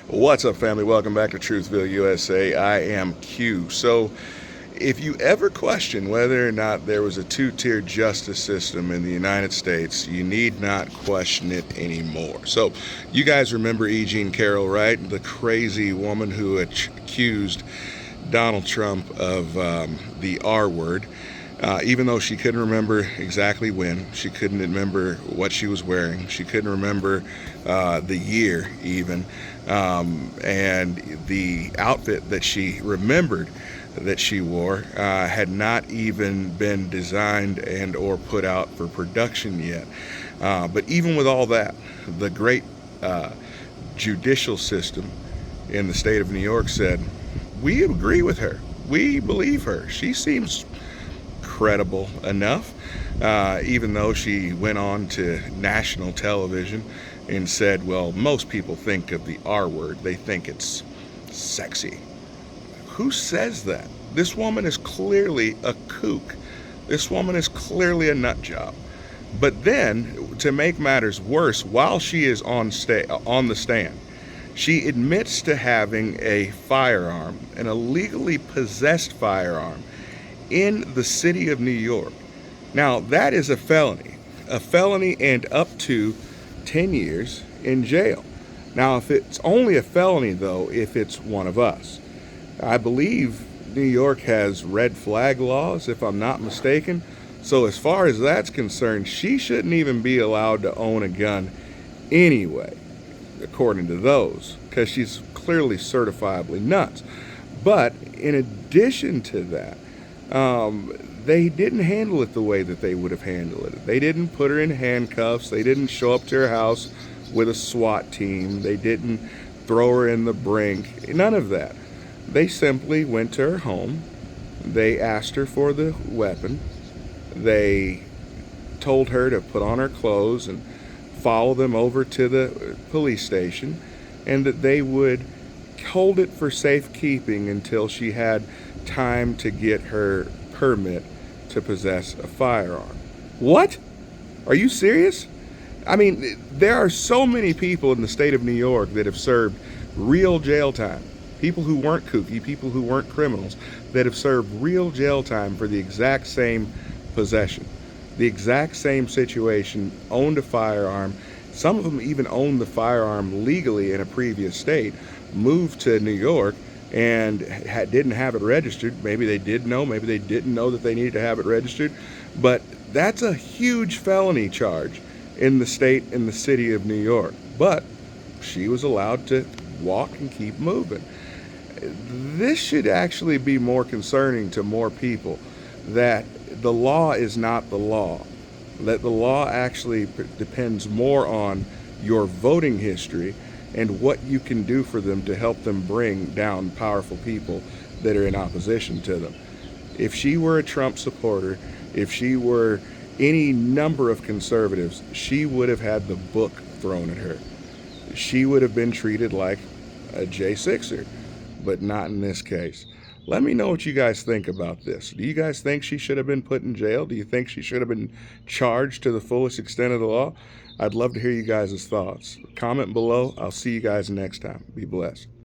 What's up, family? Welcome back to Truthville, USA. I am Q. So, if you ever question whether or not there was a two-tier justice system in the United States, you need not question it anymore. So, you guys remember E. Jean Carroll, right? The crazy woman who accused Donald Trump of the R word. Even though she couldn't remember exactly when, she couldn't remember what she was wearing, she couldn't remember the year even, and the outfit that she remembered that she wore had not even been designed and or put out for production yet. But even with all that, the great judicial system in the state of New York said, we agree with her. We believe her. She seems credible enough, even though she went on to national television and said, well, most people think of the R word. They think it's sexy. Who says that? This woman is clearly a kook. This woman is clearly a nut job. But then, to make matters worse, while she is on the stand, she admits to having a firearm, an illegally possessed firearm, in the city of New York. Now, that is a felony and up to 10 years in jail. Now, if it's only a felony, though, if it's one of us. I believe New York has red flag laws, if I'm not mistaken. So as far as that's concerned, she shouldn't even be allowed to own a gun anyway, according to those, because she's clearly certifiably nuts. But in addition to that, they didn't handle it the way that they would have handled it. They didn't put her in handcuffs. They didn't show up to her house with a SWAT team. They didn't throw her in the brink. None of that. They simply went to her home. They asked her for the weapon. They told her to put on her clothes and follow them over to the police station, and that they would hold it for safekeeping until she had time to get her permit to possess a firearm. What? Are you serious? I mean, there are so many people in the state of New York that have served real jail time. People who weren't kooky, people who weren't criminals, that have served real jail time for the exact same possession, the exact same situation, owned a firearm. Some of them even owned the firearm legally in a previous state, moved to New York, and didn't have it registered. Maybe they did know, maybe they didn't know that they needed to have it registered. But that's a huge felony charge in the state, in the city of New York. But she was allowed to walk and keep moving. This should actually be more concerning to more people, that the law is not the law. That the law actually depends more on your voting history and what you can do for them to help them bring down powerful people that are in opposition to them. If she were a Trump supporter, if she were any number of conservatives, she would have had the book thrown at her. She would have been treated like a J6er, but not in this case. Let me know what you guys think about this. Do you guys think she should have been put in jail? Do you think she should have been charged to the fullest extent of the law? I'd love to hear you guys' thoughts. Comment below. I'll see you guys next time. Be blessed.